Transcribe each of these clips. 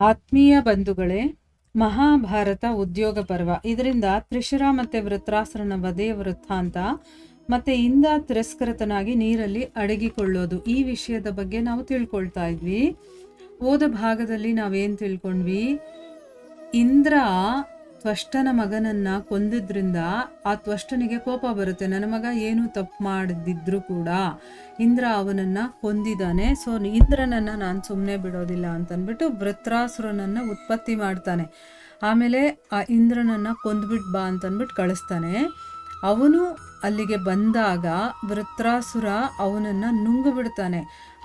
ಆತ್ಮೀಯ ಬಂಧುಗಳೇ, ಮಹಾಭಾರತ ಉದ್ಯೋಗ ಪರ್ವ. ಇದರಿಂದ ತ್ರಿಶಿರ ಮತ್ತೆ ವೃತ್ರಾಸುರನ ವಧೆಯ ವೃತ್ತಾಂತ ಮತ್ತೆ ಇಂದ್ರ ತಿರಸ್ಕೃತನಾಗಿ ನೀರಲ್ಲಿ ಅಡಗಿಕೊಳ್ಳೋದು, ಈ ವಿಷಯದ ಬಗ್ಗೆ ನಾವು ತಿಳ್ಕೊಳ್ತಾ ಇದ್ವಿ. ಹೋದ ಭಾಗದಲ್ಲಿ ನಾವೇನ್ ತಿಳ್ಕೊಂಡ್ವಿ? ಇಂದ್ರ ತ್ವಷ್ಟನ ಮಗನನ್ನ ಕೊಂದಿದ್ರಿಂದ ಆ ತ್ವಷ್ಟನಿಗೆ ಕೋಪ ಬರುತ್ತೆ. ನನ್ನ ಮಗ ಏನು ತಪ್ಪು ಮಾಡದಿದ್ರು ಕೂಡ ಇಂದ್ರ ಅವನನ್ನ ಕೊಂದಿದ್ದಾನೆ, ಸೊ ಇಂದ್ರನನ್ನ ನಾನು ಸುಮ್ಮನೆ ಬಿಡೋದಿಲ್ಲ ಅಂತನ್ಬಿಟ್ಟು ವೃತ್ರಾಸುರನನ್ನ ಉತ್ಪತ್ತಿ ಮಾಡ್ತಾನೆ. ಆಮೇಲೆ ಆ ಇಂದ್ರನನ್ನ ಕೊಂದ್ಬಿಟ್ ಬಾ ಅಂತನ್ಬಿಟ್ಟು ಕಳಿಸ್ತಾನೆ. ಅವನು ಅಲ್ಲಿಗೆ ಬಂದಾಗ ವೃತ್ರಾಸುರ ಅವನನ್ನ ನುಂಗು ಬಿಡ್ತಾನೆ.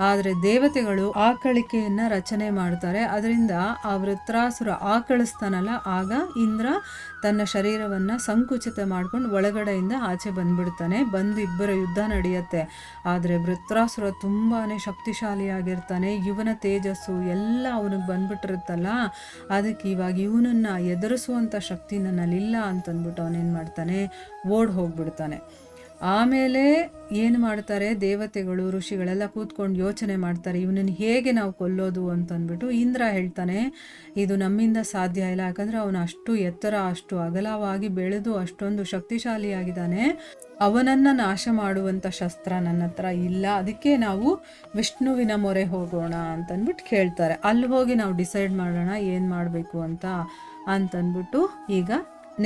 ಆದರೆ ದೇವತೆಗಳು ಆಕಳಿಕೆಯನ್ನ ರಚನೆ ಮಾಡ್ತಾರೆ. ಅದರಿಂದ ಆ ವೃತ್ರಾಸುರ ಆಕಳಿಸ್ತಾನಲ್ಲ, ಆಗ ಇಂದ್ರ ತನ್ನ ಶರೀರವನ್ನ ಸಂಕುಚಿತ ಮಾಡ್ಕೊಂಡು ಒಳಗಡೆಯಿಂದ ಆಚೆ ಬಂದ್ಬಿಡ್ತಾನೆ. ಬಂದು ಇಬ್ಬರ ಯುದ್ಧ ನಡೆಯುತ್ತೆ. ಆದರೆ ವೃತ್ರಾಸುರ ತುಂಬಾನೇ ಶಕ್ತಿಶಾಲಿಯಾಗಿರ್ತಾನೆ. ಇವನ ತೇಜಸ್ಸು ಎಲ್ಲ ಅವನಿಗೆ ಬಂದ್ಬಿಟ್ಟಿರುತ್ತಲ್ಲ, ಅದಕ್ಕೆ ಇವಾಗ ಇವನನ್ನ ಎದುರಿಸುವಂಥ ಶಕ್ತಿ ನನ್ನಲ್ಲಿಲ್ಲ ಅಂತಂದ್ಬಿಟ್ಟು ಅವನೇನು ಮಾಡ್ತಾನೆ, ಓಡ್ ಹೋಗ್ಬಿಡ್ತಾನೆ. ಆಮೇಲೆ ಏನು ಮಾಡ್ತಾರೆ, ದೇವತೆಗಳು ಋಷಿಗಳೆಲ್ಲ ಕೂತ್ಕೊಂಡು ಯೋಚನೆ ಮಾಡ್ತಾರೆ, ಇವನನ್ನು ಹೇಗೆ ನಾವು ಕೊಲ್ಲೋದು ಅಂತಂದ್ಬಿಟ್ಟು. ಇಂದ್ರ ಹೇಳ್ತಾನೆ, ಇದು ನಮ್ಮಿಂದ ಸಾಧ್ಯ ಇಲ್ಲ, ಯಾಕಂದರೆ ಅವನು ಅಷ್ಟು ಎತ್ತರ, ಅಷ್ಟು ಅಗಲವಾಗಿ ಬೆಳೆದು ಅಷ್ಟೊಂದು ಶಕ್ತಿಶಾಲಿಯಾಗಿದ್ದಾನೆ. ಅವನನ್ನು ನಾಶ ಮಾಡುವಂಥ ಶಸ್ತ್ರ ನನ್ನ ಹತ್ರ ಇಲ್ಲ, ಅದಕ್ಕೆ ನಾವು ವಿಷ್ಣುವಿನ ಮೊರೆ ಹೋಗೋಣ ಅಂತಂದ್ಬಿಟ್ಟು ಕೇಳ್ತಾರೆ. ಅಲ್ಲಿ ಹೋಗಿ ನಾವು ಡಿಸೈಡ್ ಮಾಡೋಣ ಏನು ಮಾಡಬೇಕು ಅಂತಂದ್ಬಿಟ್ಟು ಈಗ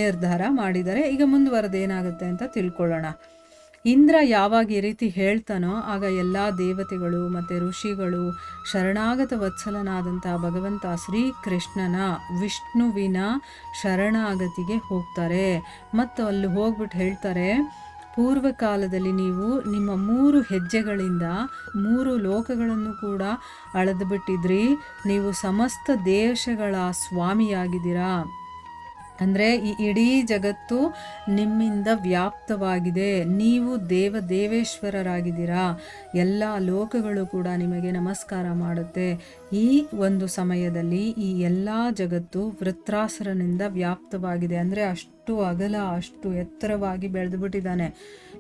ನಿರ್ಧಾರ ಮಾಡಿದ್ದಾರೆ. ಈಗ ಮುಂದುವರೆದು ಏನಾಗುತ್ತೆ ಅಂತ ತಿಳ್ಕೊಳ್ಳೋಣ. ಇಂದ್ರ ಯಾವಾಗ ಈ ರೀತಿ ಹೇಳ್ತಾನೋ ಆಗ ಎಲ್ಲ ದೇವತೆಗಳು ಮತ್ತು ಋಷಿಗಳು ಶರಣಾಗತ ವತ್ಸಲನಾದಂತಹ ಭಗವಂತ ಶ್ರೀಕೃಷ್ಣನ ವಿಷ್ಣುವಿನ ಶರಣಾಗತಿಗೆ ಹೋಗ್ತಾರೆ. ಮತ್ತು ಅಲ್ಲಿ ಹೋಗ್ಬಿಟ್ಟು ಹೇಳ್ತಾರೆ, ಪೂರ್ವಕಾಲದಲ್ಲಿ ನೀವು ನಿಮ್ಮ 3 ಹೆಜ್ಜೆಗಳಿಂದ 3 ಲೋಕಗಳನ್ನು ಕೂಡ ಅಳೆದು ಬಿಟ್ಟಿದ್ರಿ. ನೀವು ಸಮಸ್ತ ದೇಶಗಳ ಸ್ವಾಮಿಯಾಗಿದ್ದೀರಾ. ಅಂದರೆ ಈ ಇಡೀ ಜಗತ್ತು ನಿಮ್ಮಿಂದ ವ್ಯಾಪ್ತವಾಗಿದೆ. ನೀವು ದೇವೇಶ್ವರರಾಗಿದ್ದೀರಾ. ಎಲ್ಲ ಲೋಕಗಳು ಕೂಡ ನಿಮಗೆ ನಮಸ್ಕಾರ ಮಾಡುತ್ತೆ. ಈ ಒಂದು ಸಮಯದಲ್ಲಿ ಈ ಎಲ್ಲ ಜಗತ್ತು ವೃತ್ರಾಸುರನಿಂದ ವ್ಯಾಪ್ತವಾಗಿದೆ. ಅಂದರೆ ಅಷ್ಟು ಅಗಲ, ಅಷ್ಟು ಎತ್ತರವಾಗಿ ಬೆಳೆದು ಬಿಟ್ಟಿದ್ದಾನೆ.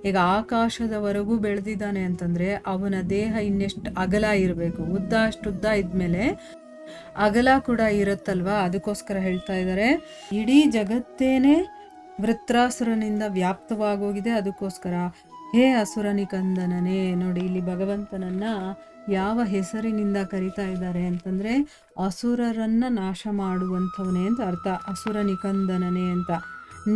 ಈಗ ಆಕಾಶದವರೆಗೂ ಬೆಳೆದಿದ್ದಾನೆ ಅಂತಂದರೆ ಅವನ ದೇಹ ಇನ್ನೆಷ್ಟು ಅಗಲ ಇರಬೇಕು. ಉದ್ದ ಅಷ್ಟುದ್ದ ಇದ್ಮೇಲೆ ಅಗಲ ಕೂಡ ಇರುತ್ತಲ್ವಾ. ಅದಕ್ಕೋಸ್ಕರ ಹೇಳ್ತಾ ಇದ್ದಾರೆ, ಇಡೀ ಜಗತ್ತೇನೆ ವೃತ್ರಾಸುರನಿಂದ ವ್ಯಾಪ್ತವಾಗೋಗಿದೆ. ಅದಕ್ಕೋಸ್ಕರ ಹೇ ಅಸುರನಿಕಂದನನೇ, ನೋಡಿ ಇಲ್ಲಿ ಭಗವಂತನನ್ನ ಯಾವ ಹೆಸರಿನಿಂದ ಕರಿತಾ ಇದ್ದಾರೆ ಅಂತಂದ್ರೆ ಅಸುರರನ್ನ ನಾಶ ಮಾಡುವಂಥವನೇ ಅಂತ ಅರ್ಥ. ಅಸುರನಿಕಂದನನೇ ಅಂತ.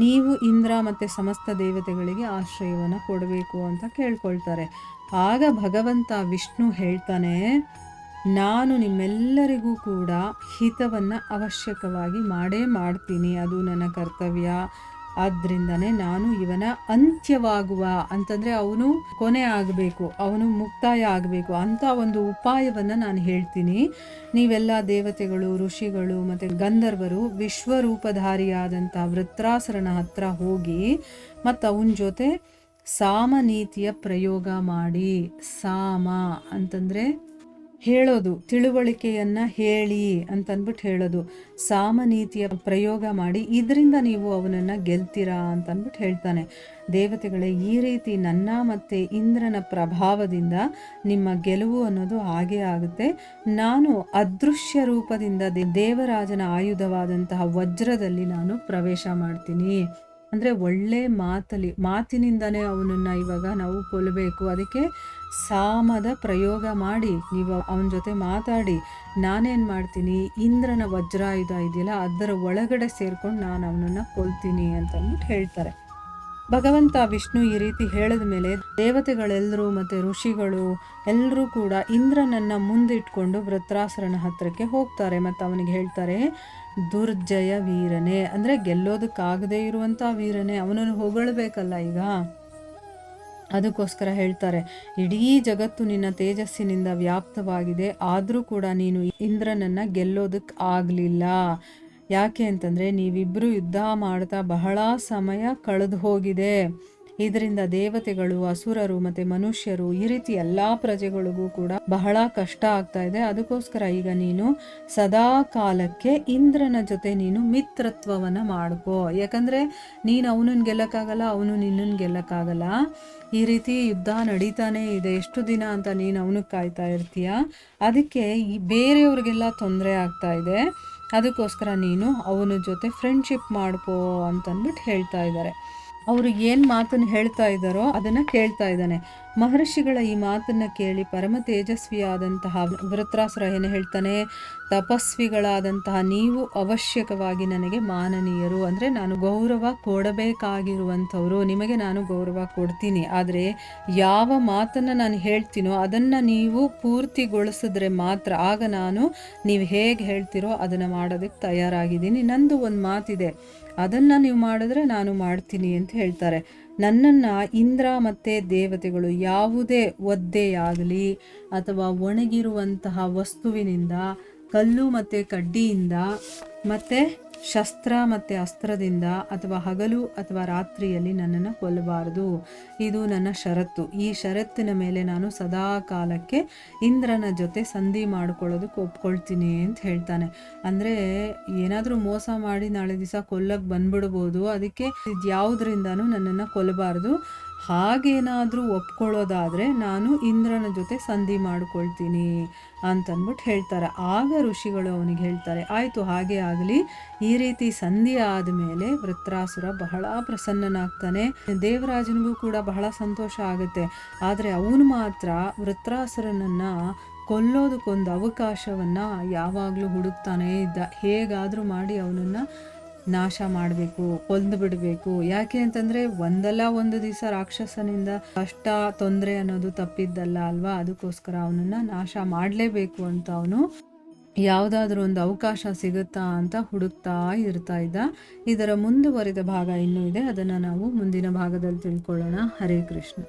ನೀವು ಇಂದ್ರ ಮತ್ತೆ ಸಮಸ್ತ ದೇವತೆಗಳಿಗೆ ಆಶ್ರಯವನ್ನು ಕೊಡಬೇಕು ಅಂತ ಕೇಳ್ಕೊಳ್ತಾರೆ. ಆಗ ಭಗವಂತ ವಿಷ್ಣು ಹೇಳ್ತಾನೆ, ನಾನು ನಿಮ್ಮೆಲ್ಲರಿಗೂ ಕೂಡ ಹಿತವನ್ನು ಅವಶ್ಯಕವಾಗಿ ಮಾಡೇ ಮಾಡ್ತೀನಿ, ಅದು ನನ್ನ ಕರ್ತವ್ಯ. ಆದ್ದರಿಂದನೇ ನಾನು ಇವನ ಅಂತ್ಯವಾಗುವ ಅಂತಂದರೆ ಅವನು ಕೊನೆ ಆಗಬೇಕು, ಅವನು ಮುಕ್ತಾಯ ಆಗಬೇಕು ಅಂತ ಒಂದು ಉಪಾಯವನ್ನು ನಾನು ಹೇಳ್ತೀನಿ. ನೀವೆಲ್ಲ ದೇವತೆಗಳು, ಋಷಿಗಳು ಮತ್ತು ಗಂಧರ್ವರು ವಿಶ್ವರೂಪಧಾರಿಯಾದಂಥ ವೃತ್ರಾಸುರನ ಹತ್ರ ಹೋಗಿ ಮತ್ತು ಅವನ ಜೊತೆ ಸಾಮನೀತಿಯ ಪ್ರಯೋಗ ಮಾಡಿ. ಸಾಮ ಅಂತಂದರೆ ಹೇಳೋದು, ತಿಳುವಳಿಕೆಯನ್ನು ಹೇಳಿ ಅಂತಂದ್ಬಿಟ್ಟು ಹೇಳೋದು. ಸಾಮನೀತಿಯ ಪ್ರಯೋಗ ಮಾಡಿ, ಇದರಿಂದ ನೀವು ಅವನನ್ನು ಗೆಲ್ತೀರಾ ಅಂತಂದ್ಬಿಟ್ಟು ಹೇಳ್ತಾನೆ. ದೇವತೆಗಳೇ, ಈ ರೀತಿ ನನ್ನ ಮತ್ತು ಇಂದ್ರನ ಪ್ರಭಾವದಿಂದ ನಿಮ್ಮ ಗೆಲುವು ಅನ್ನೋದು ಹಾಗೇ ಆಗುತ್ತೆ. ನಾನು ಅದೃಶ್ಯ ರೂಪದಿಂದ ದೇವರಾಜನ ಆಯುಧವಾದಂತಹ ವಜ್ರದಲ್ಲಿ ನಾನು ಪ್ರವೇಶ ಮಾಡ್ತೀನಿ. ಅಂದರೆ ಒಳ್ಳೆ ಮಾತಿನಿಂದನೇ ಅವನನ್ನು ಇವಾಗ ನಾವು ಕೊಲ್ಲಬೇಕು. ಅದಕ್ಕೆ ಸಾಮದ ಪ್ರಯೋಗ ಮಾಡಿ ನೀವು ಅವನ ಜೊತೆ ಮಾತಾಡಿ, ನಾನೇನು ಮಾಡ್ತೀನಿ, ಇಂದ್ರನ ವಜ್ರಾಯುಧ ಇದೆಯಲ್ಲ ಅದರ ಒಳಗಡೆ ಸೇರ್ಕೊಂಡು ನಾನು ಅವನನ್ನು ಕೊಲ್ತೀನಿ ಅಂತಂದ್ಬಿಟ್ಟು ಹೇಳ್ತಾರೆ. ಭಗವಂತ ವಿಷ್ಣು ಈ ರೀತಿ ಹೇಳಿದ ಮೇಲೆ ದೇವತೆಗಳೆಲ್ಲರೂ ಮತ್ತು ಋಷಿಗಳು ಎಲ್ಲರೂ ಕೂಡ ಇಂದ್ರನನ್ನ ಮುಂದಿಟ್ಕೊಂಡು ವೃತ್ರಾಸುರನ ಹತ್ರಕ್ಕೆ ಹೋಗ್ತಾರೆ. ಮತ್ತು ಅವನಿಗೆ ಹೇಳ್ತಾರೆ, ದುರ್ಜಯ ವೀರನೇ, ಅಂದರೆ ಗೆಲ್ಲೋದಕ್ಕಾಗದೇ ಇರುವಂಥ ವೀರನೇ, ಅವನನ್ನು ಹೊಗಳಬೇಕಲ್ಲ ಈಗ. ಅದಕ್ಕೋಸ್ಕರ ಹೇಳ್ತಾರೆ, ಇಡೀ ಜಗತ್ತು ನಿನ್ನ ತೇಜಸ್ಸಿನಿಂದ ವ್ಯಾಪ್ತವಾಗಿದೆ, ಆದರೂ ಕೂಡ ನೀನು ಇಂದ್ರನನ್ನು ಗೆಲ್ಲೋದಕ್ಕೆ ಆಗಲಿಲ್ಲ. ಯಾಕೆ ಅಂತಂದರೆ ನೀವಿಬ್ಬರು ಯುದ್ಧ ಮಾಡ್ತಾ ಬಹಳ ಸಮಯ ಕಳೆದು ಹೋಗಿದೆ. ಇದರಿಂದ ದೇವತೆಗಳು, ಅಸುರರು ಮತ್ತು ಮನುಷ್ಯರು ಈ ರೀತಿ ಎಲ್ಲ ಪ್ರಜೆಗಳಿಗೂ ಕೂಡ ಬಹಳ ಕಷ್ಟ ಆಗ್ತಾ ಇದೆ. ಅದಕ್ಕೋಸ್ಕರ ಈಗ ನೀನು ಸದಾ ಕಾಲಕ್ಕೆ ಇಂದ್ರನ ಜೊತೆ ನೀನು ಮಿತ್ರತ್ವವನ್ನು ಮಾಡ್ಕೋ. ಯಾಕಂದರೆ ನೀನು ಅವನನ್ನು ಗೆಲ್ಲಕ್ಕಾಗಲ್ಲ, ಅವನು ನಿನ್ನನ್ನು ಗೆಲ್ಲಕ್ಕಾಗಲ್ಲ. ಈ ರೀತಿ ಯುದ್ಧ ನಡೀತಾನೇ ಇದೆ. ಎಷ್ಟು ದಿನ ಅಂತ ನೀನು ಅವನಿಗೆ ಕಾಯ್ತಾ ಇರ್ತೀಯ? ಅದಕ್ಕೆ ಈ ಬೇರೆಯವ್ರಿಗೆಲ್ಲ ತೊಂದರೆ ಆಗ್ತಾ ಇದೆ. ಅದಕ್ಕೋಸ್ಕರ ನೀನು ಅವನ ಜೊತೆ ಫ್ರೆಂಡ್ಶಿಪ್ ಮಾಡ್ಕೋ ಅಂತಂದ್ಬಿಟ್ಟು ಹೇಳ್ತಾ ಇದ್ದಾರೆ. ಅವರು ಏನು ಮಾತನ್ನು ಹೇಳ್ತಾ ಇದ್ದಾರೋ ಅದನ್ನು ಕೇಳ್ತಾ ಇದ್ದಾನೆ. ಮಹರ್ಷಿಗಳ ಈ ಮಾತನ್ನು ಕೇಳಿ ಪರಮ ತೇಜಸ್ವಿಯಾದಂತಹ ವೃತ್ರಾಸುರ ಏನು ಹೇಳ್ತಾನೆ, ತಪಸ್ವಿಗಳಾದಂತಹ ನೀವು ಅವಶ್ಯಕವಾಗಿ ನನಗೆ ಮಾನನೀಯರು, ಅಂದರೆ ನಾನು ಗೌರವ ಕೊಡಬೇಕಾಗಿರುವಂಥವ್ರು, ನಿಮಗೆ ನಾನು ಗೌರವ ಕೊಡ್ತೀನಿ. ಆದರೆ ಯಾವ ಮಾತನ್ನು ನಾನು ಹೇಳ್ತೀನೋ ಅದನ್ನು ನೀವು ಪೂರ್ತಿಗೊಳಿಸಿದ್ರೆ ಮಾತ್ರ ಆಗ ನಾನು ನೀವು ಹೇಗೆ ಹೇಳ್ತೀರೋ ಅದನ್ನು ಮಾಡೋದಕ್ಕೆ ತಯಾರಾಗಿದ್ದೀನಿ. ನಂದು ಒಂದು ಮಾತಿದೆ, ಅದನ್ನು ನೀವು ಮಾಡಿದ್ರೆ ನಾನು ಮಾಡ್ತೀನಿ ಅಂತ ಹೇಳ್ತಾರೆ. ನನ್ನನ್ನು ಇಂದ್ರ ಮತ್ತು ದೇವತೆಗಳು ಯಾವುದೇ ಒದ್ದೆಯಾಗಲಿ ಅಥವಾ ಒಣಗಿರುವಂತಹ ವಸ್ತುವಿನಿಂದ, ಕಲ್ಲು ಮತ್ತು ಕಡ್ಡಿಯಿಂದ ಮತ್ತು ಶಸ್ತ್ರ ಮತ್ತು ಅಸ್ತ್ರದಿಂದ ಅಥವಾ ಹಗಲು ಅಥವಾ ರಾತ್ರಿಯಲ್ಲಿ ನನ್ನನ್ನು ಕೊಲ್ಲಬಾರದು. ಇದು ನನ್ನ ಷರತ್ತು. ಈ ಷರತ್ತಿನ ಮೇಲೆ ನಾನು ಸದಾ ಕಾಲಕ್ಕೆ ಇಂದ್ರನ ಜೊತೆ ಸಂಧಿ ಮಾಡ್ಕೊಳ್ಳೋದಕ್ಕೆ ಒಪ್ಕೊಳ್ತೀನಿ ಅಂತ ಹೇಳ್ತಾನೆ. ಅಂದರೆ ಏನಾದರೂ ಮೋಸ ಮಾಡಿ ನಾಳೆ ದಿವಸ ಕೊಲ್ಲಕ್ಕೆ ಬಂದ್ಬಿಡ್ಬೋದು, ಅದಕ್ಕೆ ಇದು ಯಾವುದರಿಂದನೂ ನನ್ನನ್ನು ಕೊಲ್ಲಬಾರ್ದು. ಹಾಗೇನಾದರೂ ಒಪ್ಕೊಳ್ಳೋದಾದರೆ ನಾನು ಇಂದ್ರನ ಜೊತೆ ಸಂಧಿ ಮಾಡ್ಕೊಳ್ತೀನಿ ಅಂತಂದ್ಬಿಟ್ಟು ಹೇಳ್ತಾರೆ. ಆಗ ಋಷಿಗಳು ಅವನಿಗೆ ಹೇಳ್ತಾರೆ, ಆಯಿತು ಹಾಗೆ ಆಗಲಿ. ಈ ರೀತಿ ಸಂಧಿ ಆದಮೇಲೆ ವೃತ್ರಾಸುರ ಬಹಳ ಪ್ರಸನ್ನನಾಗ್ತಾನೆ. ದೇವರಾಜನಿಗೂ ಕೂಡ ಬಹಳ ಸಂತೋಷ ಆಗುತ್ತೆ. ಆದರೆ ಅವನು ಮಾತ್ರ ವೃತ್ರಾಸುರನನ್ನು ಕೊಲ್ಲೋದಕ್ಕೊಂದು ಅವಕಾಶವನ್ನು ಯಾವಾಗಲೂ ಹುಡುಕ್ತಾನೇ ಇದ್ದ. ಹೇಗಾದರೂ ಮಾಡಿ ಅವನನ್ನು ನಾಶ ಮಾಡಬೇಕು, ಕೊಂದು ಬಿಡಬೇಕು. ಯಾಕೆ ಅಂತಂದರೆ ಒಂದಲ್ಲ ಒಂದು ದಿವಸ ರಾಕ್ಷಸನಿಂದ ಕಷ್ಟ ತೊಂದರೆ ಅನ್ನೋದು ತಪ್ಪಿದ್ದಲ್ಲ ಅಲ್ವಾ? ಅದಕ್ಕೋಸ್ಕರ ಅವನನ್ನು ನಾಶ ಮಾಡಲೇಬೇಕು ಅಂತ ಅವನು ಯಾವುದಾದ್ರೂ ಒಂದು ಅವಕಾಶ ಸಿಗುತ್ತಾ ಅಂತ ಹುಡುಕ್ತಾ ಇರ್ತಾ ಇದ್ದ. ಇದರ ಮುಂದುವರಿದ ಭಾಗ ಇನ್ನೂ ಇದೆ, ಅದನ್ನು ನಾವು ಮುಂದಿನ ಭಾಗದಲ್ಲಿ ತಿಳ್ಕೊಳ್ಳೋಣ. ಹರೇ ಕೃಷ್ಣ.